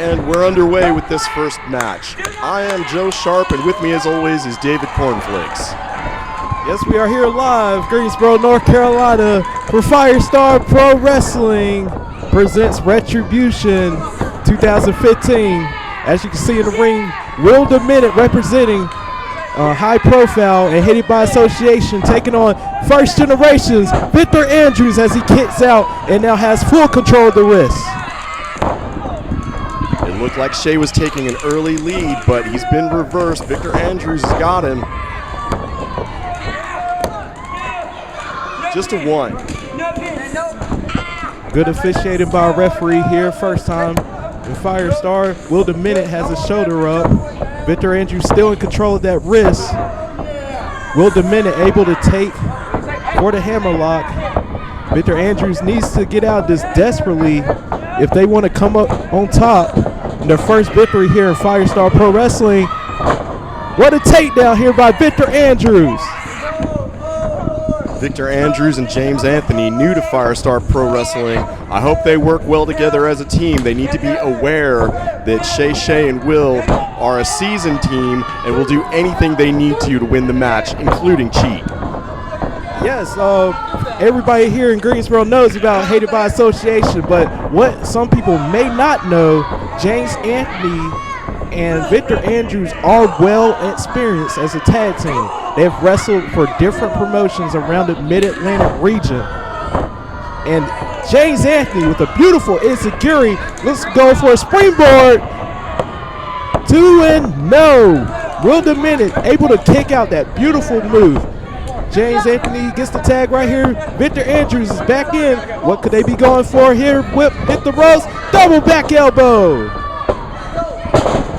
And we're underway with this first match. I am Joe Sharpe, and with me as always is David Cornflakes. Yes, we are here live, Greensboro, North Carolina, for Firestar Pro Wrestling presents Retribution 2015. As you can see in the ring, Will Demented representing High Profile and Hated by Association, taking on First Generations Victor Andrews as he kicks out and now has full control of the wrist. It looked like Shea was taking an early lead, but he's been reversed. Victor Andrews has got him. Just a 1. Good officiating by a referee here, first time in Firestar. Will Demented has his shoulder up. Victor Andrews still in control of that wrist. Will Demented able to take for the hammerlock. Victor Andrews needs to get out of this desperately if they want to come up on top in their first victory here in Firestar Pro Wrestling. What a takedown here by Victor Andrews. Victor Andrews and James Anthony, new to Firestar Pro Wrestling. I hope they work well together as a team. They need to be aware that Shea, and Will are a seasoned team and will do anything they need to win the match, including cheat. Yes, everybody here in Greensboro knows about Hated by Association, but what some people may not know, James Anthony and Victor Andrews are well experienced as a tag team. They have wrestled for different promotions around the Mid-Atlantic region. And James Anthony with a beautiful enziguri. Let's go for a springboard. 2-0. Will Demented able to kick out that beautiful move. James Anthony gets the tag right here. Victor Andrews is back in. What could they be going for here? Whip, hit the ropes, double back elbow.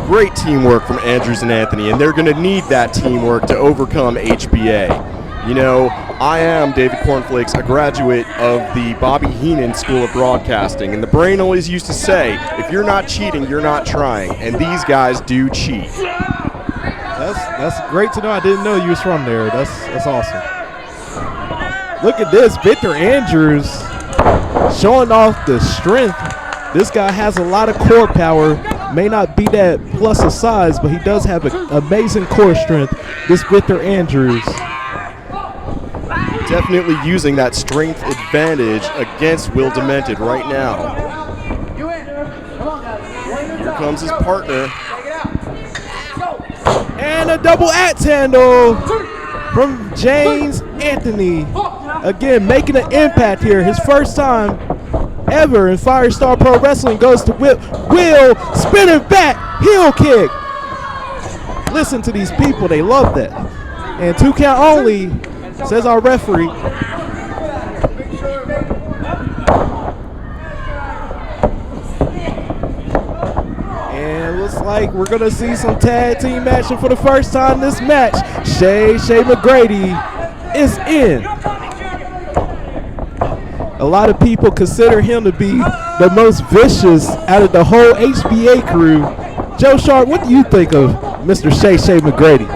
Great teamwork from Andrews and Anthony, and they're going to need that teamwork to overcome HBA. You know, I am, David Cornflakes, a graduate of the Bobby Heenan School of Broadcasting, and the brain always used to say, if you're not cheating, you're not trying, and these guys do cheat. That's great to know. I didn't know you was from there. That's awesome. Look at this, Victor Andrews showing off the strength. This guy has a lot of core power. May not be that plus of size, but he does have an amazing core strength, this Victor Andrews. Definitely using that strength advantage against Will Demented right now. Here comes his partner. And a double axe handle from James Anthony. Again, making an impact here. His first time ever in Firestar Pro Wrestling goes to Will spinning back, heel kick. Listen to these people, they love that. And 2 count only, says our referee. And looks like we're gonna see some tag team action for the first time this match. Shea McGrady is in. A lot of people consider him to be the most vicious out of the whole HBA crew. Joe Sharpe, what do you think of Mr. Shea McGrady?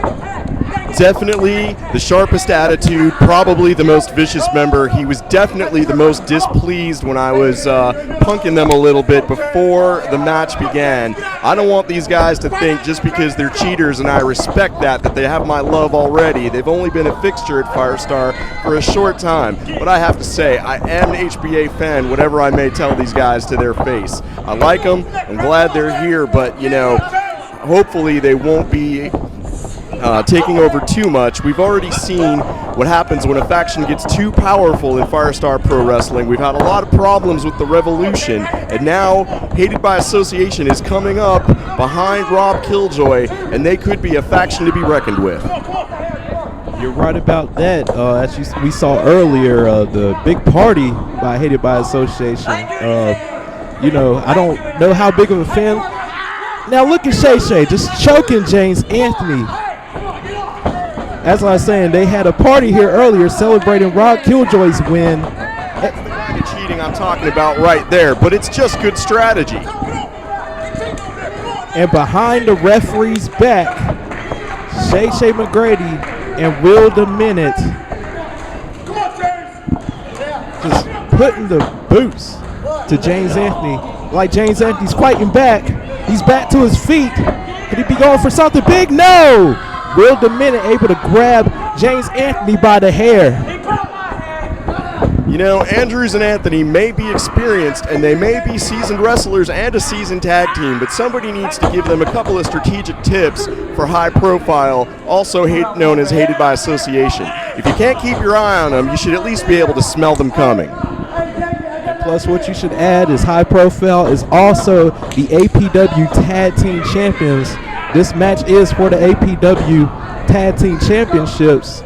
Definitely the sharpest attitude, probably the most vicious member. He was definitely the most displeased when I was punking them a little bit before the match began. I don't want these guys to think just because they're cheaters, and I respect that they have my love already. They've only been a fixture at Firestar for a short time. But I have to say, I am an HBA fan, whatever I may tell these guys to their face. I like them. I'm glad they're here, but, you know, hopefully they won't be taking over too much. We've already seen what happens when a faction gets too powerful in Firestar Pro Wrestling. We've had a lot of problems with the Revolution, and now Hated by Association is coming up behind Rob Killjoy, and they could be a faction to be reckoned with. You're right about that. As we saw earlier, the big party by Hated by Association. You know, I don't know how big of a fan. Now look at Shea just choking James Anthony. As I was saying, they had a party here earlier celebrating Rob Killjoy's win. That's the kind of cheating I'm talking about right there, but it's just good strategy. And behind the referee's back, Shea McGrady and Will Demented just putting the boots to James Anthony. Like James Anthony's fighting back. He's back to his feet. Could he be going for something big? No! Will Demented able to grab James Anthony by the hair. You know, Andrews and Anthony may be experienced and they may be seasoned wrestlers and a seasoned tag team, but somebody needs to give them a couple of strategic tips for high profile, also known as hated by association. If you can't keep your eye on them, you should at least be able to smell them coming. And plus, what you should add is high profile is also the APW Tag Team Champions. This match is for the APW Tag Team Championships.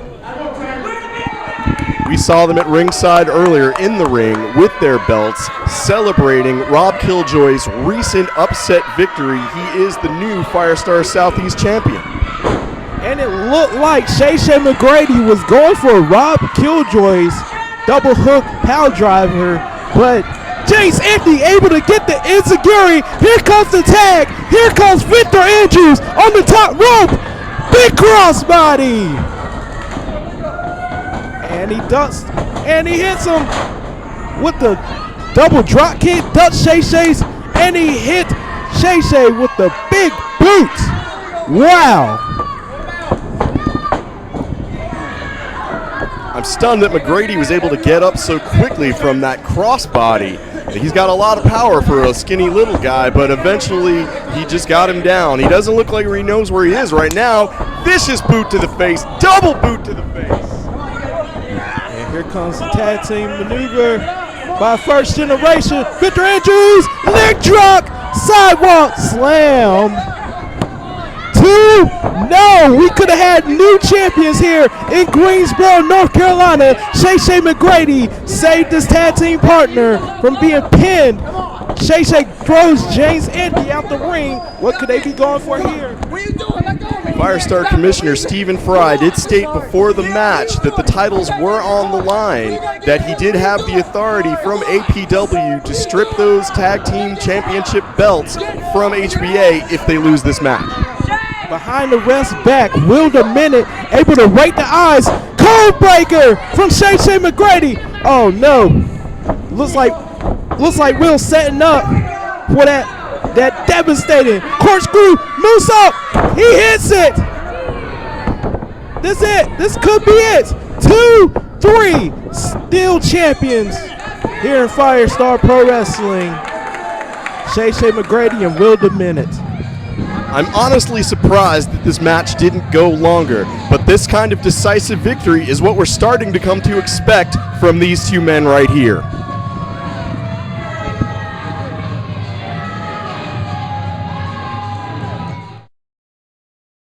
We saw them at ringside earlier in the ring with their belts, celebrating Rob Killjoy's recent upset victory. He is the new Firestar Southeast champion. And it looked like Shea McGrady was going for Rob Killjoy's double hook power driver, but James Anthony able to get the enziguri. Here comes the tag. Here comes Victor Andrews on the top rope. Big crossbody. And he ducks, and he hits him with the double drop kick, ducks Shea, and he hit Shea with the big boot. Wow. I'm stunned that McGrady was able to get up so quickly from that crossbody. He's got a lot of power for a skinny little guy, but eventually he just got him down. He doesn't look like he knows where he is right now. Vicious boot to the face, double boot to the face. Here comes the tag team maneuver by first generation. Victor Andrews, leg drop, sidewalk slam. 2, no, we could have had new champions here in Greensboro, North Carolina. Shea McGrady saved his tag team partner from being pinned. Shea throws James Anthony out the ring. What could they be going for here? What are you doing? Let go of me. Firestar Commissioner Stephen Fry did state before the match that the titles were on the line, that he did have the authority from APW to strip those tag team championship belts from HBA if they lose this match. Behind the rest back, Will Demented able to rake the eyes. Code breaker from Shea McGrady. Oh no. Looks like Will setting up for that devastating corkscrew moose up. He hits it. This could be it. 2, 3, still champions here in Firestar Pro Wrestling. Shea McGrady and Will Demented. I'm honestly surprised that this match didn't go longer, but this kind of decisive victory is what we're starting to come to expect from these two men right here.